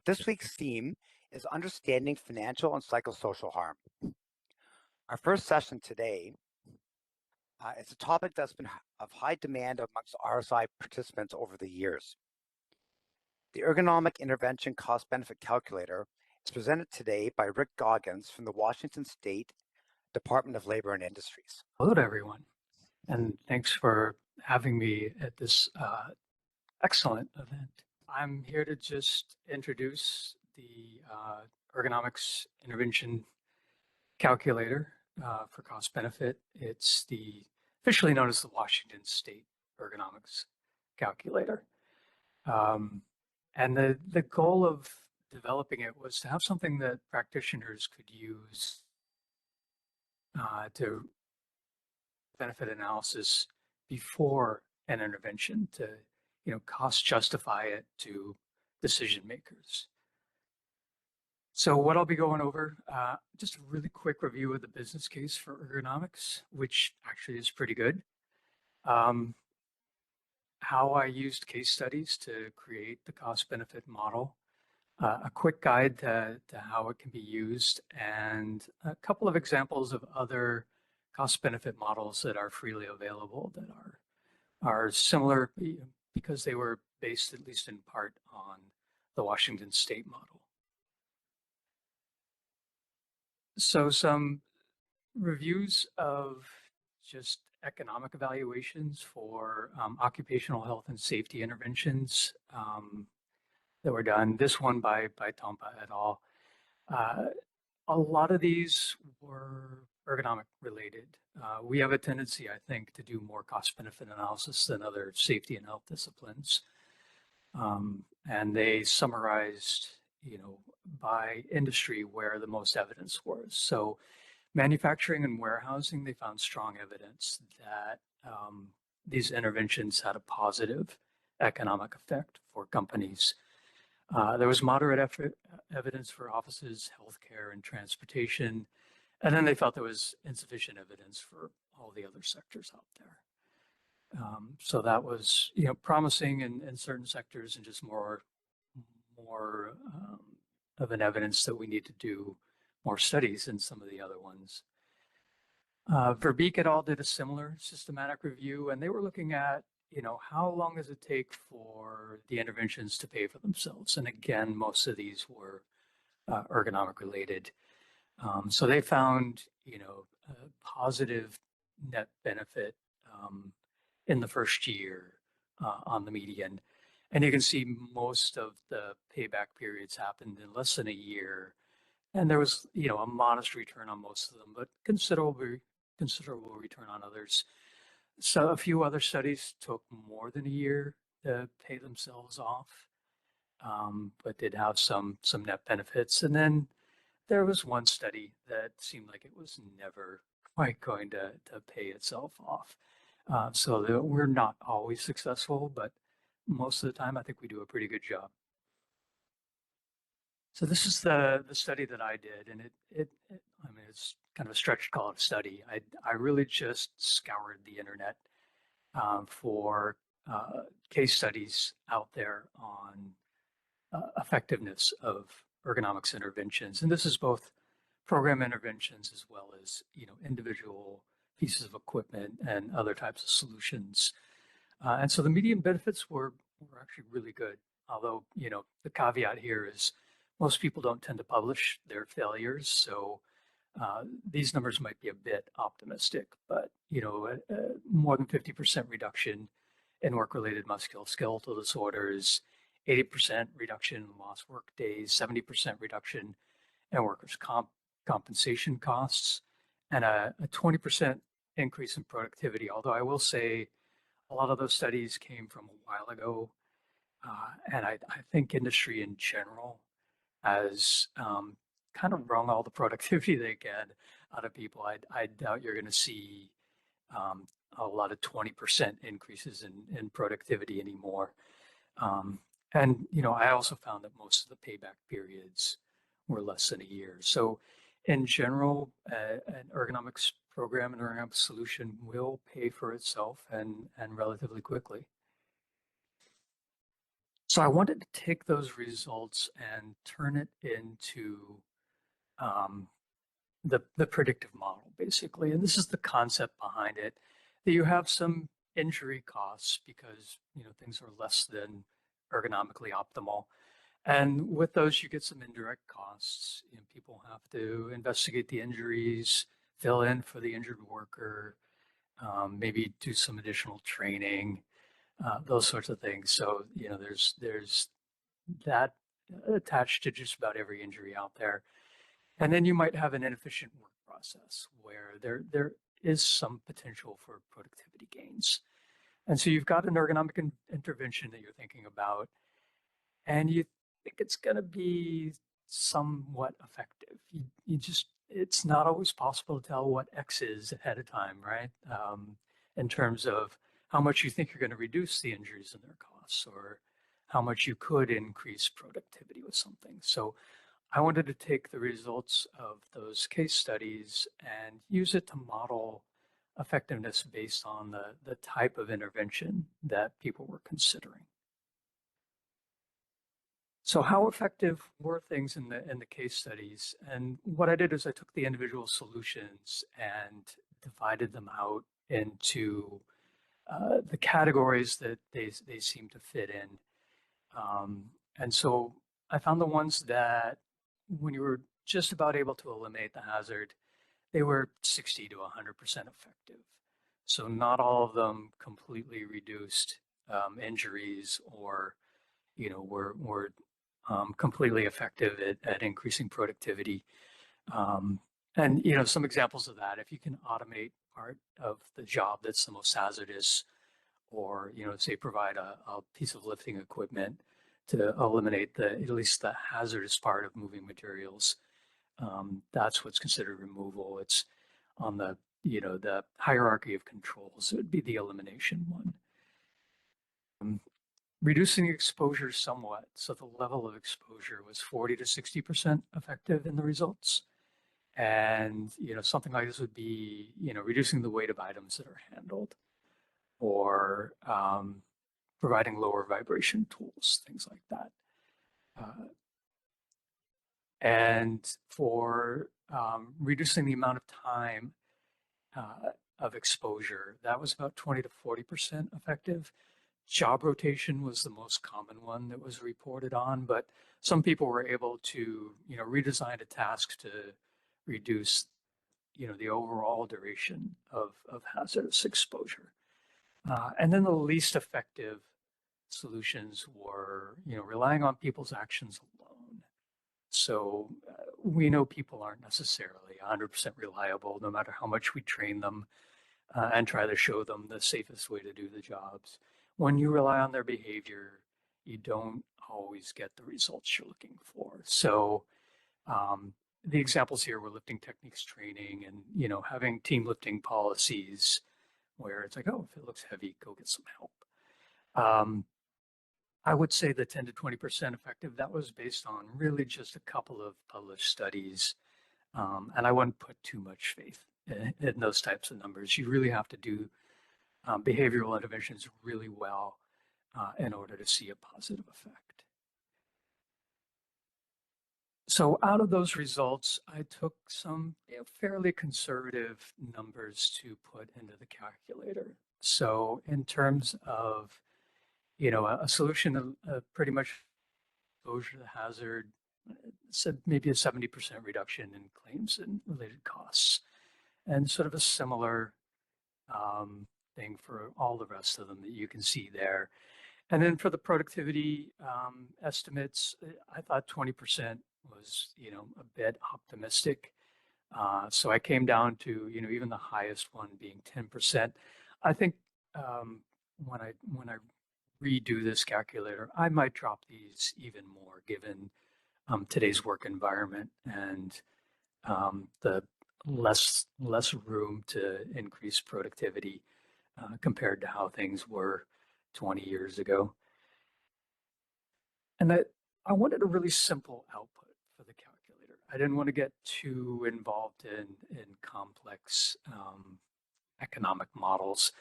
This week's theme is understanding financial and psychosocial harm. Our first session today is a topic that's been of high demand amongst RSI participants over the years. The Ergonomic Intervention Cost Benefit Calculator is presented today by Rick Goggins from the Washington State Department of Labor and Industries. Hello to everyone, and thanks for having me at this excellent event. I'm here to just introduce the Ergonomics Intervention Calculator for cost benefit. It's officially known as the Washington State Ergonomics Calculator. And the goal of developing it was to have something that practitioners could use to benefit analysis before an intervention to, cost justify it to decision makers. So what I'll be going over, just a really quick review of the business case for ergonomics, which actually is pretty good. How I used case studies to create the cost benefit model, a quick guide to how it can be used, and a couple of examples of other cost benefit models that are freely available that are similar because they were based at least in part on the Washington State model. So some reviews of just economic evaluations for occupational health and safety interventions that were done. This one by Tompa et al. A lot of these were ergonomic related. We have a tendency, I think, to do more cost benefit analysis than other safety and health disciplines. And they summarized, by industry where the most evidence was. So manufacturing and warehousing, they found strong evidence that these interventions had a positive economic effect for companies. There was moderate evidence for offices, healthcare, and transportation. And then they felt there was insufficient evidence for all the other sectors out there. So that was, promising in certain sectors and just more of an evidence that we need to do more studies in some of the other ones. Verbeek et al. Did a similar systematic review, and they were looking at, how long does it take for the interventions to pay for themselves? And again, most of these were ergonomic related. So they found, a positive net benefit in the first year on the median. And you can see most of the payback periods happened in less than a year. And there was, a modest return on most of them, but considerable return on others. So a few other studies took more than a year to pay themselves off, but did have some net benefits. And then there was one study that seemed like it was never quite going to pay itself off. So we're not always successful, but most of the time I think we do a pretty good job. So this is the study that I did, and I mean, it's kind of a stretch to call it a study. I really just scoured the internet for case studies out there on effectiveness of ergonomics interventions, and this is both program interventions as well as individual pieces of equipment and other types of solutions. And so the median benefits were actually really good. Although the caveat here is most people don't tend to publish their failures, so these numbers might be a bit optimistic. But more than 50% reduction in work-related musculoskeletal disorders, 80% reduction in lost work days, 70% reduction in workers' compensation costs, and a 20% increase in productivity. Although I will say a lot of those studies came from a while ago, and I think industry in general has kind of wrung all the productivity they can out of people. I doubt you're going to see a lot of 20% increases in productivity anymore. And I also found that most of the payback periods were less than a year. So in general, an ergonomics program, an ergonomics solution will pay for itself and relatively quickly. So I wanted to take those results and turn it into um, the predictive model, basically. And this is the concept behind it, that you have some injury costs because, things are less than ergonomically optimal. And with those, you get some indirect costs. People have to investigate the injuries, fill in for the injured worker, maybe do some additional training, those sorts of things. So, there's that attached to just about every injury out there. And then you might have an inefficient work process where there is some potential for productivity gains. And so you've got an ergonomic intervention that you're thinking about, and you think it's going to be somewhat effective. It's not always possible to tell what X is ahead of time, right? In terms of how much you think you're going to reduce the injuries and their costs, or how much you could increase productivity with something. So I wanted to take the results of those case studies and use it to model effectiveness based on the type of intervention that people were considering. So how effective were things in the case studies? And what I did is I took the individual solutions and divided them out into the categories that they seem to fit in. And so I found the ones that when you were just about able to eliminate the hazard, they were 60 to 100% effective. So not all of them completely reduced injuries, or were completely effective at increasing productivity. Um, and some examples of that, if you can automate part of the job that's the most hazardous, or say provide a piece of lifting equipment to eliminate at least the hazardous part of moving materials, that's what's considered removal. It's on the hierarchy of controls. It would be the elimination one. Reducing exposure somewhat. So the level of exposure was 40 to 60% effective in the results. And, something like this would be, reducing the weight of items that are handled, or providing lower vibration tools, things like that. And for reducing the amount of time of exposure, that was about 20 to 40% effective. Job rotation was the most common one that was reported on, but some people were able to, redesign a task to reduce, the overall duration of hazardous exposure. And then the least effective solutions were, relying on people's actions alone. So we know people aren't necessarily 100% reliable, no matter how much we train them and try to show them the safest way to do the jobs. When you rely on their behavior, you don't always get the results you're looking for. So the examples here were lifting techniques training, and having team lifting policies where it's like, oh, if it looks heavy, go get some help. I would say the 10 to 20% effective, that was based on really just a couple of published studies. And I wouldn't put too much faith in those types of numbers. You really have to do behavioral interventions really well in order to see a positive effect. So out of those results, I took some fairly conservative numbers to put into the calculator. So in terms of, a solution, pretty much exposure to hazard, said maybe a 70% reduction in claims and related costs, and sort of a similar thing for all the rest of them that you can see there. And then for the productivity estimates, I thought 20% was, a bit optimistic. So I came down to, even the highest one being 10%. I think when I redo this calculator, I might drop these even more, given today's work environment and the less room to increase productivity compared to how things were 20 years ago. And I wanted a really simple output for the calculator. I didn't want to get too involved in complex economic models.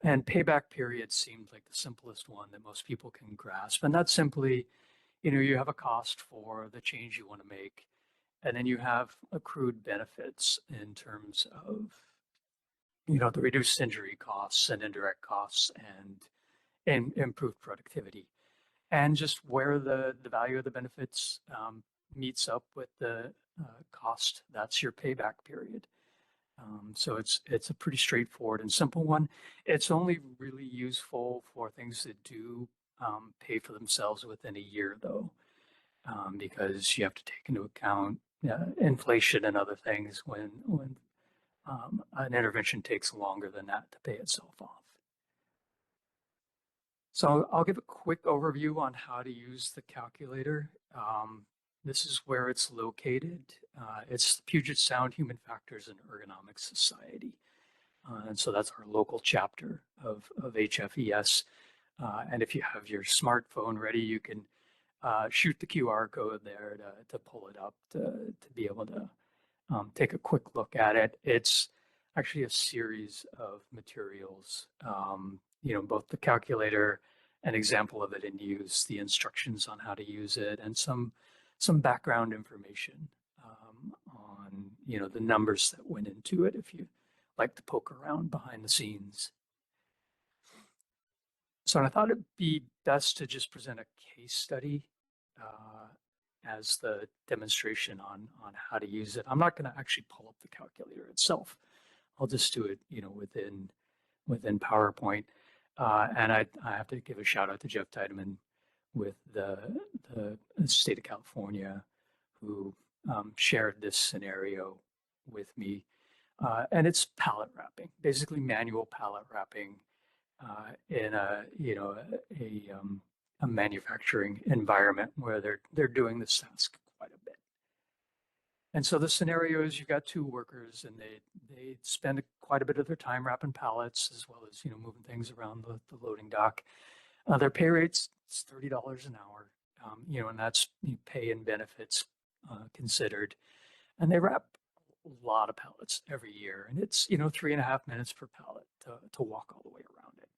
And payback period seemed like the simplest one that most people can grasp. And that's simply, you have a cost for the change you want to make, and then you have accrued benefits in terms of, the reduced injury costs and indirect costs and improved productivity. And just where the value of the benefits meets up with the cost, that's your payback period. So it's a pretty straightforward and simple one. It's only really useful for things that do pay for themselves within a year, though, because you have to take into account inflation and other things when an intervention takes longer than that to pay itself off. So I'll give a quick overview on how to use the calculator. This is where it's located. It's the Puget Sound Human Factors and Ergonomics Society. And so that's our local chapter of HFES. And if you have your smartphone ready, you can shoot the QR code there to pull it up to be able to take a quick look at it. It's actually a series of materials, both the calculator, an example of it in use, the instructions on how to use it, and some background information on, the numbers that went into it if you like to poke around behind the scenes. So I thought it'd be best to just present a case study as the demonstration on how to use it. I'm not going to actually pull up the calculator itself. I'll just do it, within PowerPoint. And I have to give a shout out to Jeff Tiedemann with the state of California, who shared this scenario with me. And it's pallet wrapping, basically manual pallet wrapping in a manufacturing environment where they're doing this task quite a bit. And so the scenario is you've got two workers, and they spend quite a bit of their time wrapping pallets, as well as moving things around the loading dock. Their pay rate's $30 an hour, and that's pay and benefits considered. And they wrap a lot of pallets every year, and it's 3.5 minutes per pallet to walk all the way around it.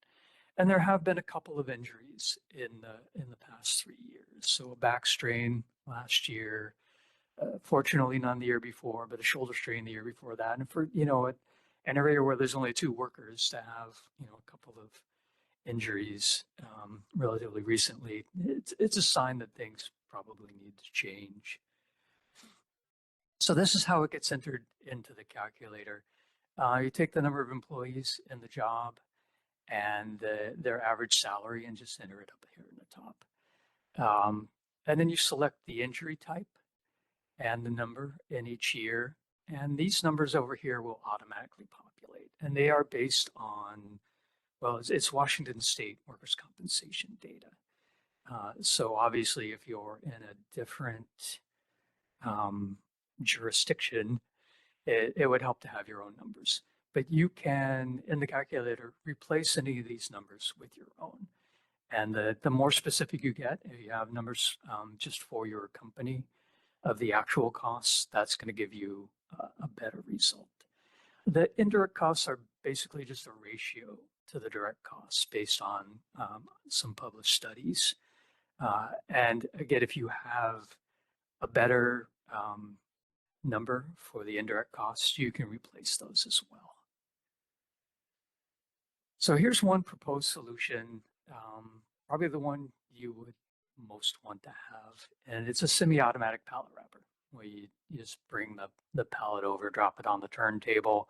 And there have been a couple of injuries in the past 3 years. So a back strain last year, fortunately none the year before, but a shoulder strain the year before that. And for an area where there's only two workers to have a couple of injuries relatively recently, it's a sign that things probably need to change. So this is how it gets entered into the calculator. You take the number of employees in the job and their average salary and just enter it up here in the top. And then you select the injury type and the number in each year. And these numbers over here will automatically populate. And they are based on, well, it's Washington State workers' compensation data. So obviously, if you're in a different jurisdiction, it would help to have your own numbers. But you can, in the calculator, replace any of these numbers with your own. And the more specific you get, if you have numbers just for your company of the actual costs, that's going to give you a better result. The indirect costs are basically just a ratio to the direct costs based on some published studies. And again, if you have a better number for the indirect costs, you can replace those as well. So here's one proposed solution, probably the one you would most want to have. And it's a semi-automatic pallet wrapper, where you just bring the pallet over, drop it on the turntable,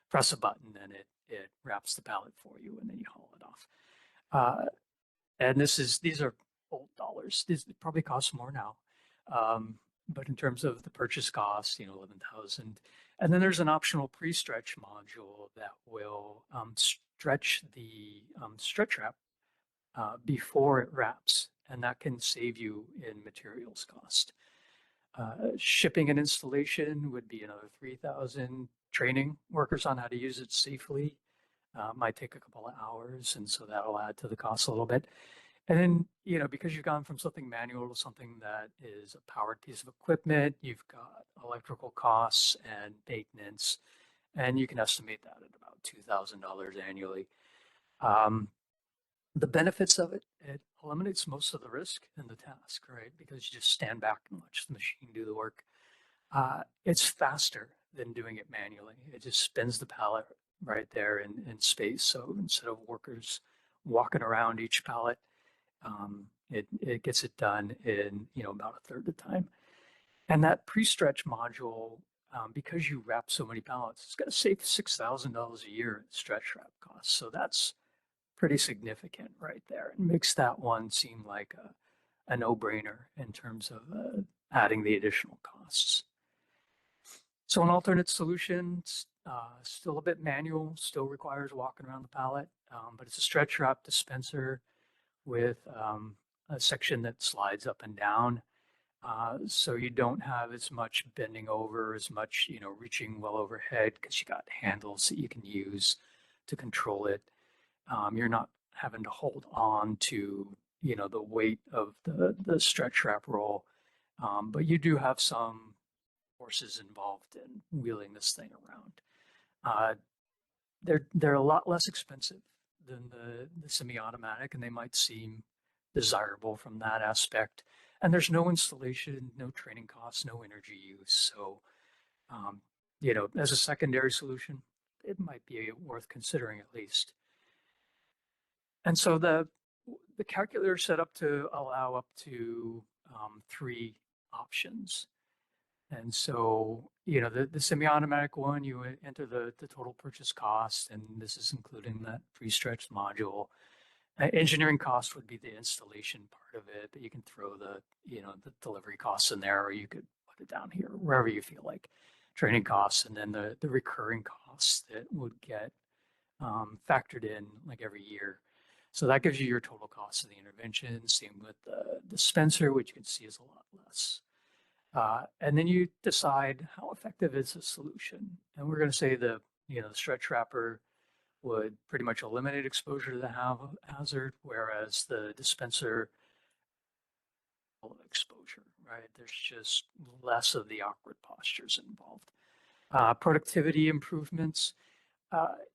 press a button, and it wraps the pallet for you, and then you haul it off. And these are old dollars. These probably cost more now. But in terms of the purchase cost, 11,000. And then there's an optional pre-stretch module that will stretch the stretch wrap before it wraps, and that can save you in materials cost. Shipping and installation would be another 3,000. Training workers on how to use it safely might take a couple of hours, and so that'll add to the cost a little bit. And then, because you've gone from something manual to something that is a powered piece of equipment, you've got electrical costs and maintenance, and you can estimate that at about $2,000 annually. Um, the benefits of it, it eliminates most of the risk in the task, right? Because you just stand back and watch the machine do the work. It's faster than doing it manually. It just spins the pallet right there in space. So instead of workers walking around each pallet, it gets it done in about a third of the time. And that pre-stretch module, because you wrap so many pallets, it's going to save $6,000 a year in stretch wrap costs. So that's pretty significant right there. It makes that one seem like a no-brainer in terms of adding the additional costs. So an alternate solution, still a bit manual, still requires walking around the pallet, but it's a stretch wrap dispenser with a section that slides up and down. So you don't have as much bending over, as much, reaching well overhead because you got handles that you can use to control it. You're not having to hold on to, the weight of the stretch wrap roll, but you do have some forces involved in wheeling this thing around. Uh, they're a lot less expensive than the semi-automatic, and they might seem desirable from that aspect. And there's no installation, no training costs, no energy use. So, um, as a secondary solution, it might be worth considering at least. And so the calculator is set up to allow up to 3 options. And so, the semi-automatic one, you would enter the total purchase cost, and this is including that pre-stretched module. Engineering cost would be the installation part of it, but you can throw the delivery costs in there, or you could put it down here, wherever you feel like. Training costs, and then the recurring costs that would get factored in like every year. So that gives you your total cost of the intervention. Same with the dispenser, which you can see is a lot less. And then you decide how effective is the solution. And we're going to say the stretch wrapper would pretty much eliminate exposure to the hazard, whereas the dispenser exposure, right? There's just less of the awkward postures involved. Productivity improvements.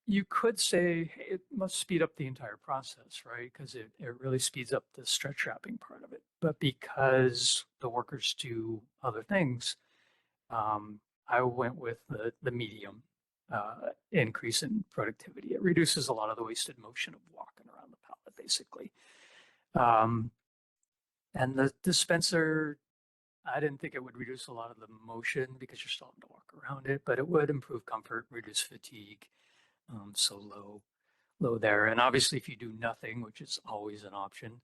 You could say, hey, it must speed up the entire process, right? Because it really speeds up the stretch wrapping part of it. But because the workers do other things, I went with the medium increase in productivity. It reduces a lot of the wasted motion of walking around the pallet, basically. Um, and the dispenser, I didn't think it would reduce a lot of the motion because you're still having to walk around it, but it would improve comfort, reduce fatigue. So low there. And obviously, if you do nothing, which is always an option,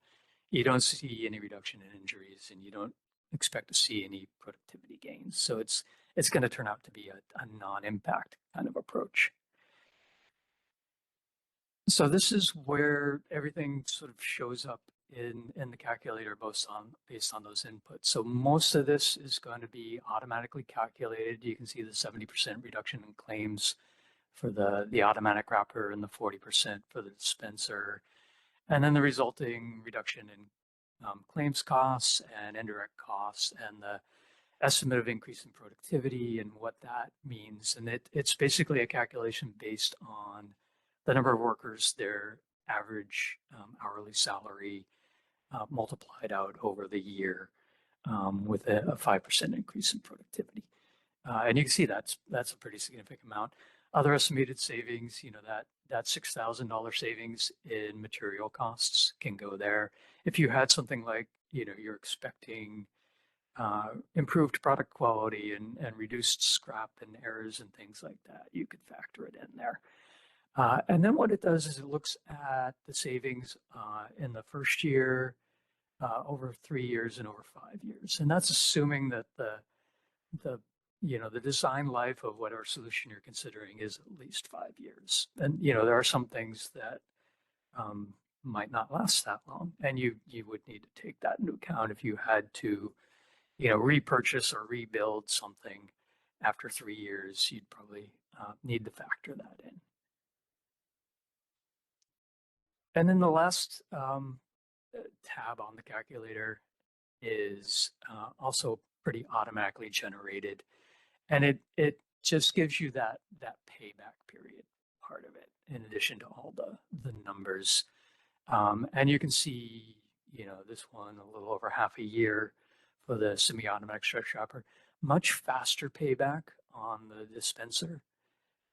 you don't see any reduction in injuries, and you don't expect to see any productivity gains. So it's going to turn out to be a non-impact kind of approach. So this is where everything sort of shows up in the calculator based on those inputs. So most of this is going to be automatically calculated. You can see the 70% reduction in claims for the automatic wrapper and the 40% for the dispenser. And then the resulting reduction in claims costs and indirect costs, and the estimate of increase in productivity and what that means. And it's basically a calculation based on the number of workers, their average hourly salary multiplied out over the year with a 5% increase in productivity. And you can see that's a pretty significant amount. Other estimated savings, that $6,000 savings in material costs can go there. If you had something like, you're expecting improved product quality and reduced scrap and errors and things like that, you could factor it in there. And then what it does is it looks at the savings in the first year, over 3 years, and over 5 years. And that's assuming that the design life of whatever solution you're considering is at least 5 years. And, there are some things that might not last that long. And you would need to take that into account if you had to, repurchase or rebuild something after 3 years. You'd probably need to factor that in. And then the last tab on the calculator is also pretty automatically generated. And it just gives you that payback period part of it, in addition to all the numbers. And you can see, this one a little over half a year for the semi-automatic stretch chopper, much faster payback on the dispenser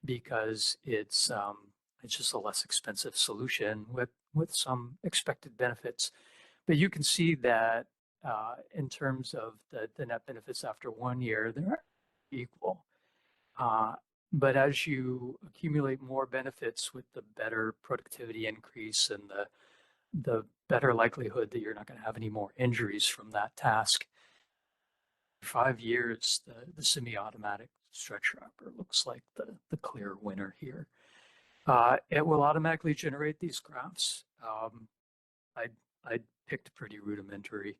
because it's just a less expensive solution with some expected benefits. But you can see that in terms of the net benefits after 1 year, they're equal. But as you accumulate more benefits with the better productivity increase and the better likelihood that you're not going to have any more injuries from that task, 5 years, the semi-automatic stretch wrapper looks like the clear winner here. It will automatically generate these graphs. I picked pretty rudimentary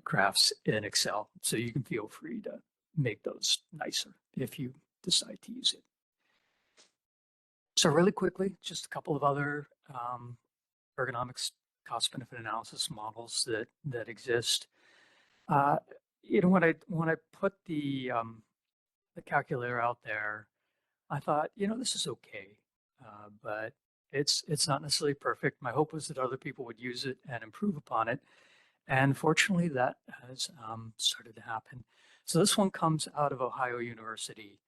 graphs in Excel, so you can feel free to make those nicer if you decide to use it. So really quickly, just a couple of other ergonomics cost-benefit analysis models that exist. When I put the calculator out there, I thought, this is okay, but it's not necessarily perfect. My hope was that other people would use it and improve upon it, and fortunately, that has started to happen. So this one comes out of Ohio University,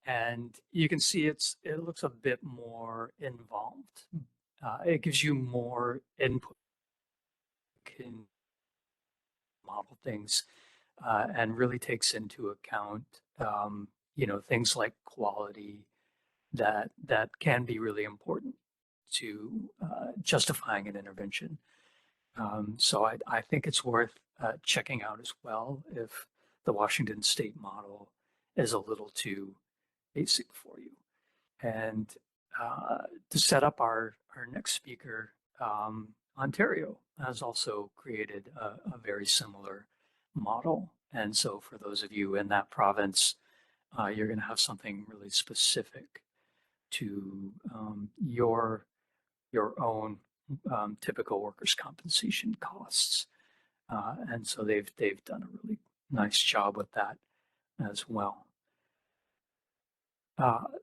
and you can see it looks a bit more involved. It gives you more input, can model things, and really takes into account, things like quality that can be really important to justifying an intervention. So I think it's worth checking out as well if the Washington State model is a little too basic for you. And to set up our next speaker, Ontario has also created a very similar model. And so for those of you in that province, you're going to have something really specific to your own typical workers' compensation costs. And so they've done a really nice job with that as well.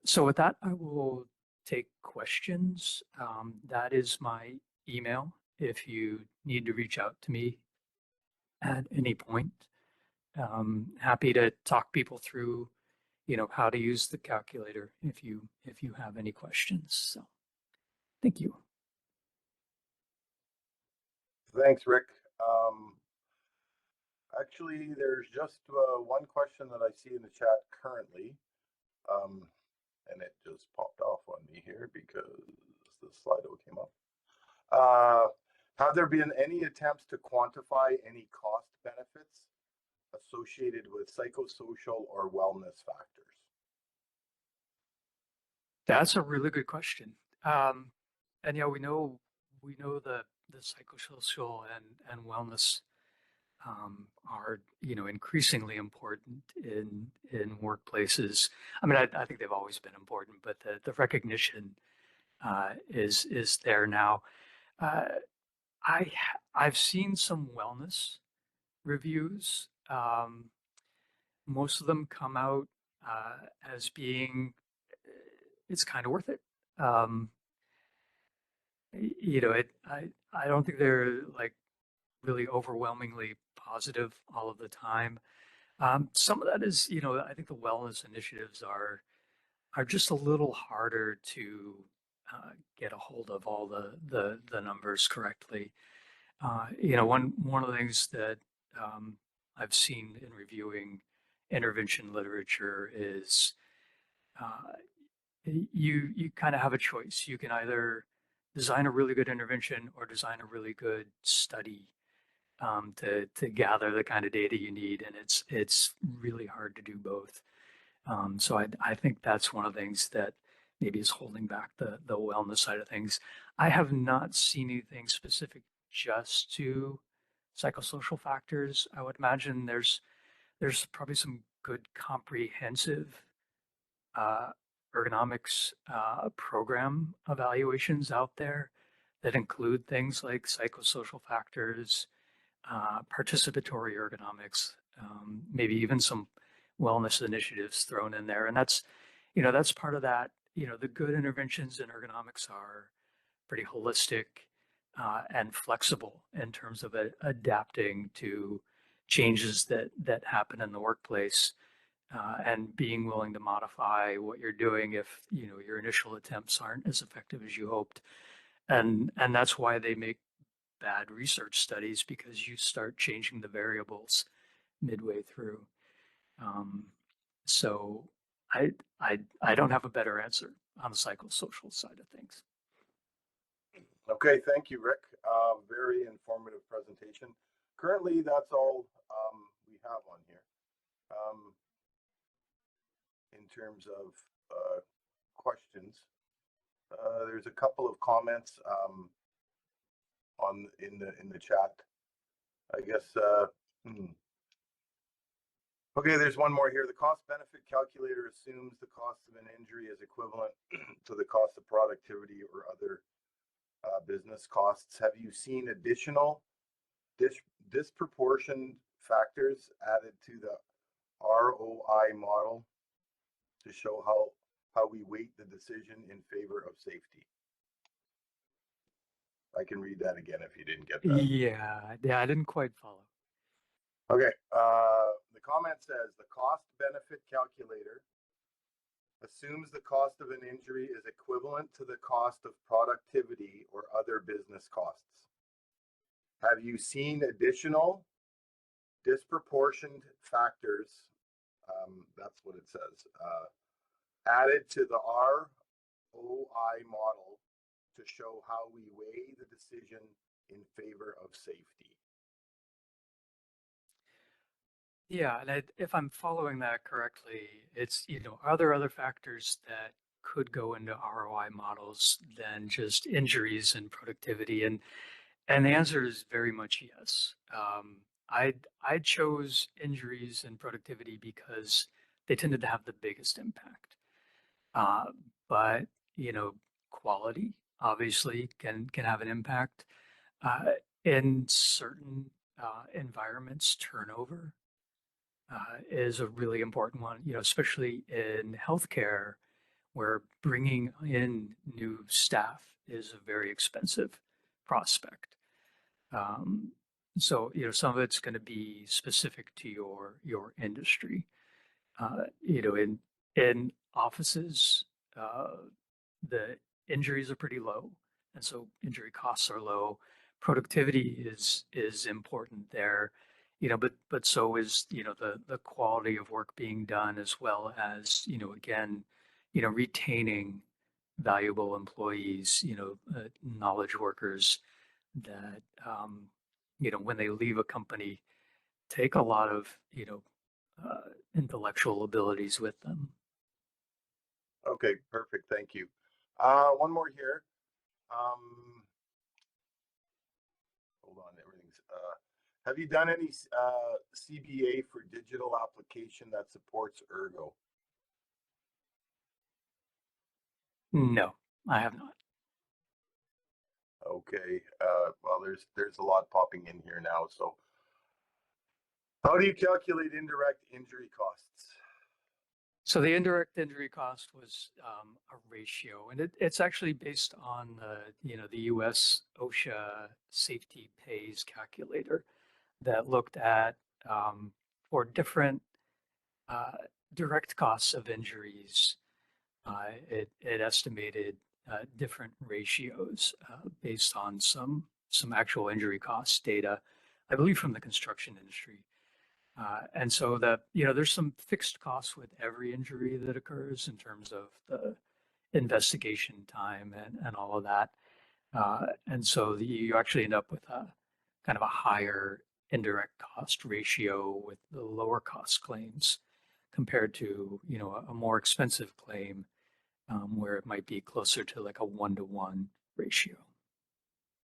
So with that, I will take questions. That is my email if you need to reach out to me at any point. Happy to talk people through, how to use the calculator if you have any questions. So thank you. Thanks, Rick. Actually, there's just one question that I see in the chat currently, and it just popped off on me here because the Slido came up. Have there been any attempts to quantify any cost benefits associated with psychosocial or wellness factors? That's a really good question. And yeah, we know the psychosocial and wellness are increasingly important in workplaces. I mean, I think they've always been important, but the recognition is there now. I've seen some wellness reviews. Most of them come out as being it's kind of worth it. I don't think they're like really overwhelmingly positive all of the time. Some of that is, I think the wellness initiatives are just a little harder to get a hold of all the numbers correctly. One of the things that I've seen in reviewing intervention literature is you kind of have a choice. You can either design a really good intervention or design a really good study to gather the kind of data you need, and it's really hard to do both. So I think that's one of the things that maybe is holding back the wellness side of things. I have not seen anything specific just to psychosocial factors. I would imagine there's probably some good comprehensive ergonomics program evaluations out there that include things like psychosocial factors, participatory ergonomics, maybe even some wellness initiatives thrown in there. And that's, that's part of that. The good interventions in ergonomics are pretty holistic and flexible in terms of adapting to changes that happen in the workplace, and being willing to modify what you're doing if your initial attempts aren't as effective as you hoped. And that's why they make bad research studies, because you start changing the variables midway through. So I don't have a better answer on the psychosocial side of things. Okay, thank you, Rick. Very informative presentation. Currently, that's all we have on here. In terms of questions, there's a couple of comments in the chat. I guess. Okay, there's one more here. The cost benefit calculator assumes the cost of an injury is equivalent to the cost of productivity or other business costs. Have you seen additional disproportioned factors added to the ROI model to show how we weight the decision in favor of safety? I can read that again if you didn't get that. Yeah, I didn't quite follow. Okay, the comment says the cost benefit calculator assumes the cost of an injury is equivalent to the cost of productivity or other business costs. Have you seen additional disproportioned factors, that's what it says, added to the ROI model to show how we weigh the decision in favor of safety? Yeah, and if I'm following that correctly, it's, are there other factors that could go into ROI models than just injuries and productivity? And the answer is very much yes. I chose injuries and productivity because they tended to have the biggest impact. Uh, but quality obviously can have an impact. In certain environments, turnover is a really important one. Especially in healthcare, where bringing in new staff is a very expensive prospect. So some of it's going to be specific to your industry. In offices, the injuries are pretty low, and so injury costs are low. Productivity is important there, but so is the quality of work being done, as well as again retaining valuable employees, knowledge workers that when they leave a company, take a lot of intellectual abilities with them. Okay, perfect. Thank you. One more here. Hold on, everything's. Have you done any CBA for digital application that supports Ergo? No, I have not. Okay. Well, there's a lot popping in here now. So, how do you calculate indirect injury costs? So the indirect injury cost was a ratio, and it's actually based on the U.S. OSHA safety pays calculator that looked at for different direct costs of injuries. It estimated different ratios based on some actual injury cost data, I believe from the construction industry. And so there's some fixed costs with every injury that occurs in terms of the investigation time and all of that. And so you actually end up with a kind of a higher indirect cost ratio with the lower cost claims compared to, a more expensive claim where it might be closer to like a 1-to-1 ratio.